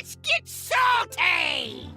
Let's get salty!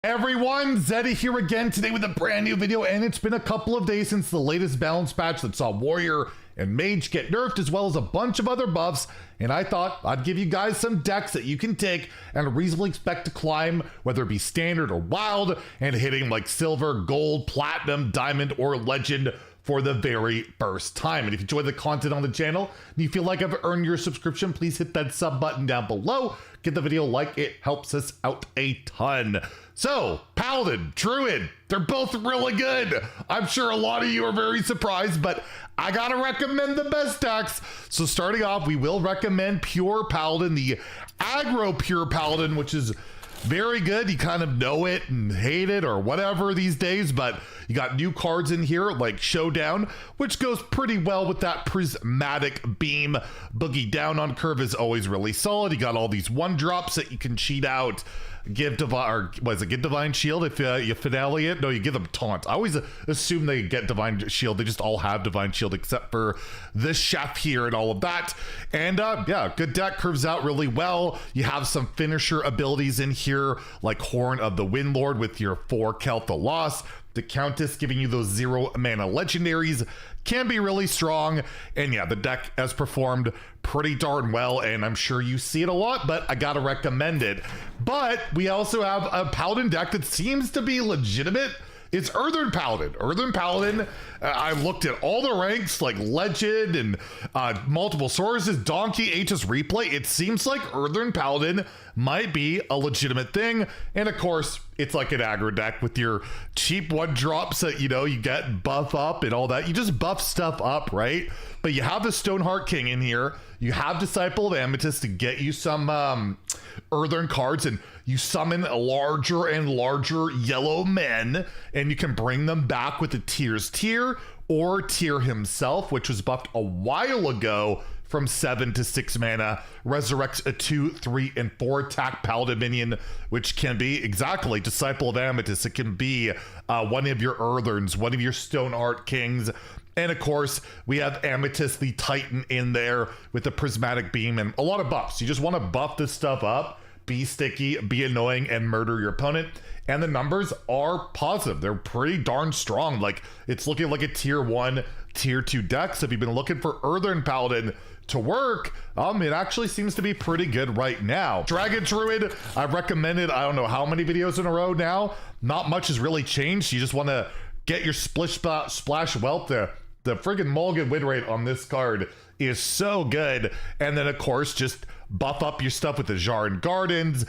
Everyone, Zeddy here again today with a brand new video, and it's been a couple of days since the latest balance patch that saw Warrior and Mage get nerfed, as well as a bunch of other buffs, and I thought I'd give you guys some decks that you can take and reasonably expect to climb, whether it be standard or wild, and hitting like silver, gold, platinum, diamond, or legend for the very first time. And if you enjoy the content on the channel and you feel like I've earned your subscription, please hit that sub button down below. Get the video like, it helps us out a ton. So, Paladin, Druid, they're both really good. I'm sure a lot of you are very surprised, but I gotta recommend the best decks. So starting off, we will recommend Pure Paladin, the Aggro Pure Paladin, which is very good. You kind of know it and hate it or whatever these days, but you got new cards in here like Showdown, which goes pretty well with that prismatic beam. Boogie down on curve is always really solid. You got all these one drops that you can cheat out. Give divine, or was it get divine shield if you finale it? No, you give them taunt. I always assume they get divine shield. They just all have divine shield except for this chef here and all of that. And yeah, good deck, curves out really well. You have some finisher abilities in here like Horn of the Windlord with your 4 Kelp the Lost. The Countess giving you those 0 mana legendaries can be really strong. And yeah, the deck has performed pretty darn well, and I'm sure you see it a lot, but I gotta recommend it. But we also have a Paladin deck that seems to be legitimate. It's Earthen Paladin. Earthen Paladin, I looked at all the ranks like Legend and multiple sources, Donkey, HS Replay. It seems like Earthen Paladin might be a legitimate thing. And of course, it's like an aggro deck with your cheap one drops that, you know, you get buff up and all that. You just buff stuff up, right? But you have the Stoneheart King in here. You have Disciple of Amethyst to get you some Earthen cards, and you summon larger and larger yellow men, and you can bring them back with the Tyr's Tear or Tyr himself, which was buffed a while ago from 7 to 6 mana, resurrects a 2, 3, and 4 attack Paladin minion, which can be exactly Disciple of Amethyst. It can be one of your Earthens, one of your Stoneheart Kings. And of course, we have Amethyst the Titan in there with the Prismatic Beam and a lot of buffs. You just want to buff this stuff up, be sticky, be annoying, and murder your opponent. And the numbers are positive. They're pretty darn strong. Like, it's looking like a tier 1, tier 2 deck. So if you've been looking for Earthen Paladin to work, it actually seems to be pretty good right now. Dragon Druid, I've recommended, I don't know how many videos in a row now. Not much has really changed. You just want to get your splash wealth there. The friggin' mulligan win rate on this card is so good. And then of course, just buff up your stuff with the Jarn Gardens,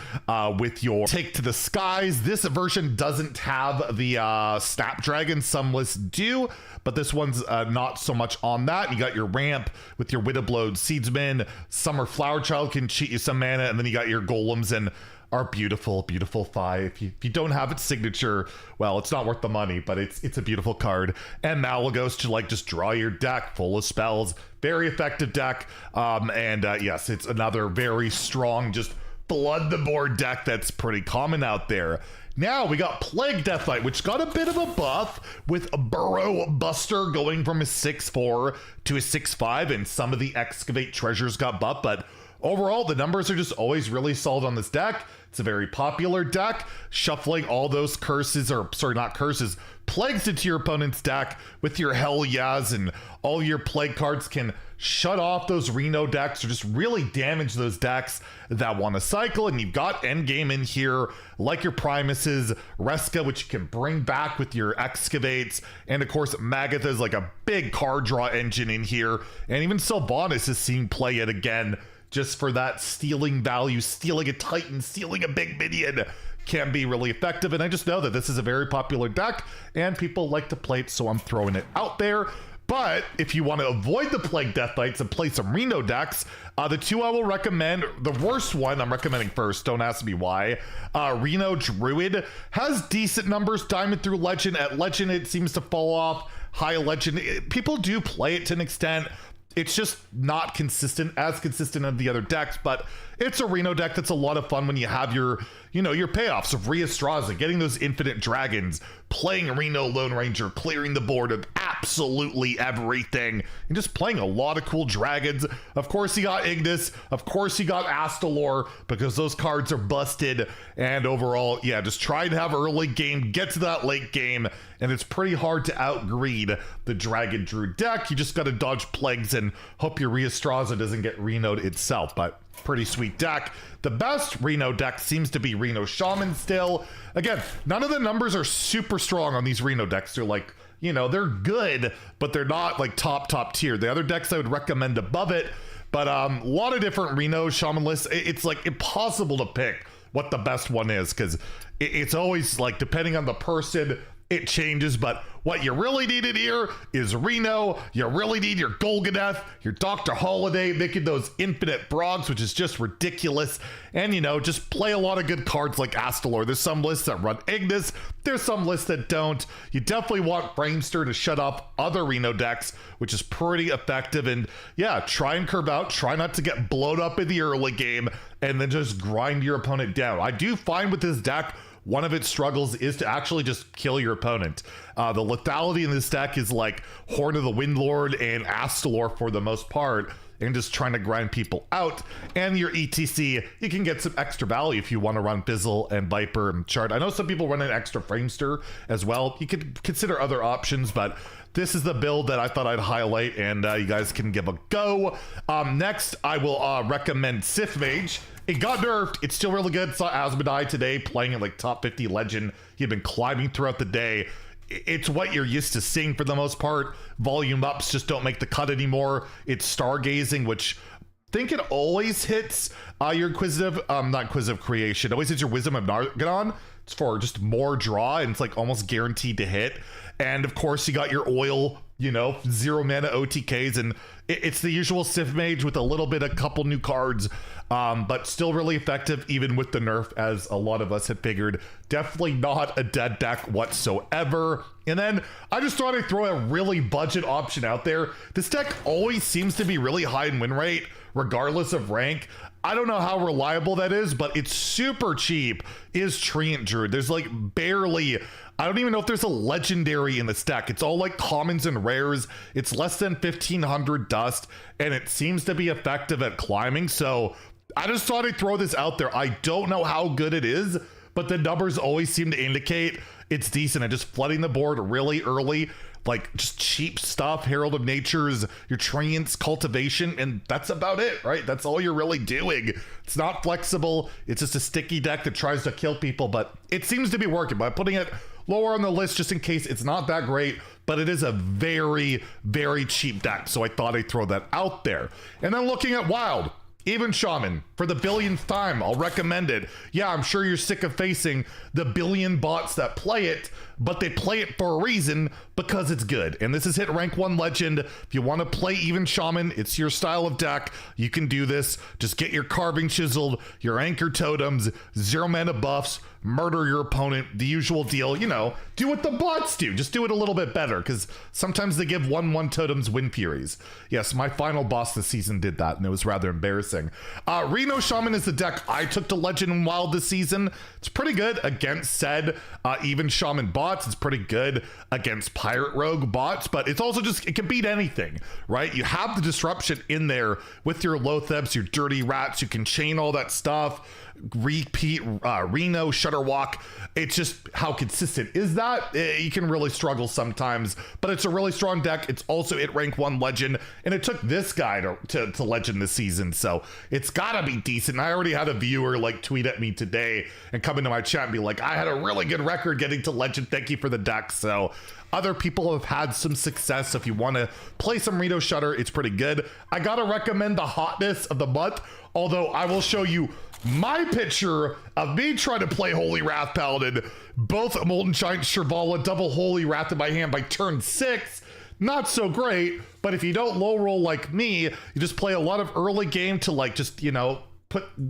with your Take to the Skies. This version doesn't have the Snapdragon, some lists do, but this one's not so much on that. You got your ramp with your Widowblowed Seedsman, Summer Flower Child can cheat you some mana, and then you got your golems and our beautiful, beautiful 5. If you don't have its signature, well, it's not worth the money, but it's a beautiful card. And Malagos to like just draw your deck full of spells. Very effective deck. Yes, it's another very strong, just flood the board deck that's pretty common out there. Now we got Plague Deathlight, which got a bit of a buff with a Burrow Buster going from a 6/4 to a 6/5, and some of the Excavate treasures got buffed, but overall, the numbers are just always really solid on this deck. It's a very popular deck. Shuffling all those curses, or sorry, not curses, plagues into your opponent's deck with your Hell Yeahs, and all your plague cards can shut off those Reno decks or just really damage those decks that want to cycle. And you've got endgame in here like your Primuses, Reska, which you can bring back with your Excavates, and of course Magatha is like a big card draw engine in here. And even Sylvanas is seeing play yet again, just for that stealing value. Stealing a Titan, stealing a big minion can be really effective. And I just know that this is a very popular deck and people like to play it, so I'm throwing it out there. But if you want to avoid the Plague Deathlights and play some Reno decks, the two I will recommend, the worst one I'm recommending first, don't ask me why, Reno Druid has decent numbers, Diamond through Legend. At Legend, it seems to fall off. High Legend, people do play it to an extent. It's just not as consistent as the other decks, but it's a Reno deck that's a lot of fun when you have your, your payoffs of Rheastraza, getting those infinite dragons, playing Reno Lone Ranger, clearing the board of absolutely everything and just playing a lot of cool dragons. Of course, you got Ignis. Of course, you got Astalor because those cards are busted. And overall, yeah, just try to have early game, get to that late game, and it's pretty hard to outgreed the Dragon Druid deck. You just got to dodge plagues and hope your Rheastraza doesn't get Reno'd itself, but pretty sweet deck. The best Reno deck seems to be Reno Shaman still. Again, none of the numbers are super strong on these Reno decks. They're like, you know, they're good, but they're not like top tier. The other decks I would recommend above it, but a lot of different Reno Shaman lists. It's like impossible to pick what the best one is because it's always like depending on the person, it changes. But what you really needed here is Reno. You really need your Golganeth, your Dr. Holiday, making those infinite Brogs, which is just ridiculous. And, you know, just play a lot of good cards like Astalor. There's some lists that run Ignis. There's some lists that don't. You definitely want Framester to shut up other Reno decks, which is pretty effective. And yeah, try and curve out. Try not to get blown up in the early game and then just grind your opponent down. I do find with this deck, one of its struggles is to actually just kill your opponent. The lethality in this deck is like Horn of the Windlord and Astalor for the most part, and just trying to grind people out. And your ETC, you can get some extra value if you want to run Bizzle and Viper and Chart. I know some people run an extra Framester as well. You could consider other options, but this is the build that I thought I'd highlight, and you guys can give a go. Next, I will recommend Sith Mage. It got nerfed. It's still really good. Saw Asmodai today playing at like top 50 legend. He'd been climbing throughout the day. It's what you're used to seeing for the most part. Volume ups just don't make the cut anymore. It's stargazing, which I think it always hits your inquisitive, not inquisitive creation. It always hits your Wisdom of Nargadon. It's for just more draw, and it's like almost guaranteed to hit. And of course, you got your oil, you know, 0 mana OTKs, and it's the usual Sith Mage with a little bit, a couple new cards, but still really effective even with the nerf, as a lot of us have figured. Definitely not a dead deck whatsoever. And then I just thought I'd throw a really budget option out there. This deck always seems to be really high in win rate, regardless of rank. I don't know how reliable that is, but it's super cheap, is Treant Druid. There's like barely, I don't even know if there's a legendary in this deck. It's all like commons and rares. It's less than 1,500 dust, and it seems to be effective at climbing. So I just thought I'd throw this out there. I don't know how good it is, but the numbers always seem to indicate it's decent. And just flooding the board really early, like just cheap stuff, Herald of Nature's, your Treant's, Cultivation, and that's about it, right? That's all you're really doing. It's not flexible. It's just a sticky deck that tries to kill people, but it seems to be working. By putting it lower on the list just in case it's not that great, but it is a very, very cheap deck. So I thought I'd throw that out there. And then looking at Wild, even Shaman, for the billionth time, I'll recommend it. Yeah, I'm sure you're sick of facing the billion bots that play it, but they play it for a reason, because it's good. And this is hit rank 1 legend. If you want to play even Shaman, it's your style of deck, you can do this. Just get your carving chiseled, your anchor totems, 0 mana buffs, murder your opponent, the usual deal. You know, do what the bots do, just do it a little bit better, because sometimes they give 1/1 totems win furies. Yes, my final boss this season did that, and it was rather embarrassing. Reno Shaman is the deck I took to Legend and Wild this season. It's pretty good against said even Shaman bots. It's pretty good against Pirate Rogue bots, but it's also just, it can beat anything, right? You have the disruption in there with your Lothebs, your Dirty Rats, you can chain all that stuff, repeat Reno, Shutterwalk. It's just how consistent is that? You can really struggle sometimes, but it's a really strong deck. It's also at rank 1 legend, and it took this guy to legend this season, so it's gotta be decent. I already had a viewer like tweet at me today and come into my chat and be like, I had a really good record getting to legend, thank you for the deck. So other people have had some success. If you want to play some Reno Shutter, it's pretty good. I gotta recommend the hotness of the month, although I will show you my picture of me trying to play Holy Wrath Paladin, both Molten Giant Shirvala, double Holy Wrath in my hand by turn 6. Not so great, but if you don't low roll like me, you just play a lot of early game to like just, you know,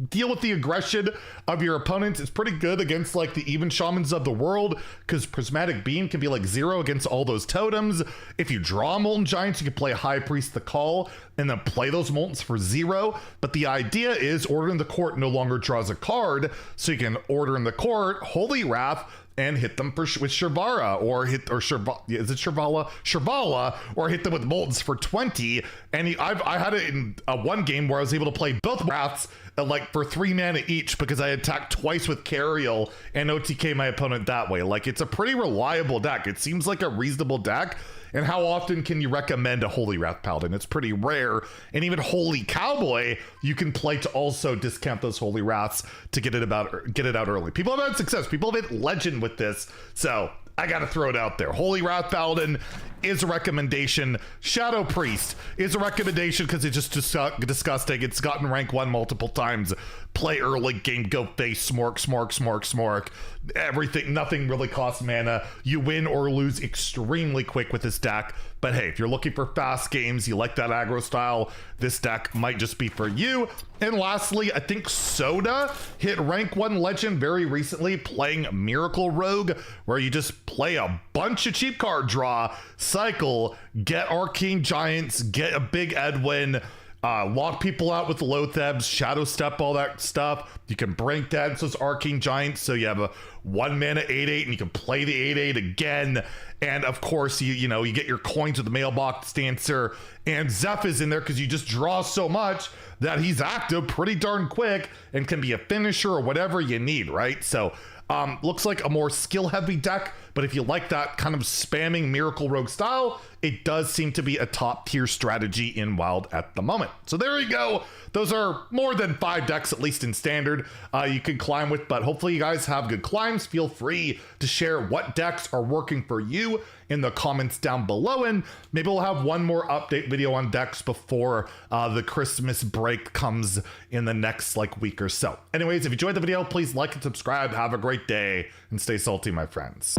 deal with the aggression of your opponents. It's pretty good against like the even Shamans of the world, because Prismatic Beam can be like 0 against all those totems. If you draw Molten Giants, you can play High Priest the Call and then play those Moltens for 0. But the idea is Order in the Court no longer draws a card, so you can Order in the Court, Holy Wrath, and hit them with Shivara, is it Shivala, or hit them with Moltons for 20. And I had it in one game where I was able to play both Wraths like for 3 mana each because I attacked twice with Cariel and OTK my opponent that way. Like, it's a pretty reliable deck. It seems like a reasonable deck. And how often can you recommend a Holy Wrath Paladin? It's pretty rare. And even Holy Cowboy, you can play to also discount those Holy Wraths to get it out early. People have had success. People have hit Legend with this. So I got to throw it out there. Holy Wrath Paladin is a recommendation. Shadow Priest is a recommendation because it's just disgusting. It's gotten rank 1 multiple times. Play early game, go face, smork. Everything, nothing really costs mana. You win or lose extremely quick with this deck. But hey, if you're looking for fast games, you like that aggro style, this deck might just be for you. And lastly, I think Soda hit rank 1 legend very recently playing Miracle Rogue, where you just play a bunch of cheap card draw, cycle, get Arcane Giants, get a big Edwin, lock people out with Lothebs, Shadow Step, all that stuff. You can break dance those Arcane Giants, so you have a 1 mana 8/8 and you can play the 8/8 again. And of course, you get your coins with the Mailbox Dancer, and Zeph is in there because you just draw so much that he's active pretty darn quick and can be a finisher or whatever you need, right? So looks like a more skill heavy deck, but if you like that kind of spamming Miracle Rogue style, it does seem to be a top tier strategy in Wild at the moment. So there you go. Those are more than 5 decks, at least in Standard, you can climb with, but hopefully you guys have good climbs. Feel free to share what decks are working for you in the comments down below, and maybe we'll have one more update video on decks before the Christmas break comes in the next week or so. Anyways, if you enjoyed the video, please like and subscribe. Have a great day and stay salty, my friends.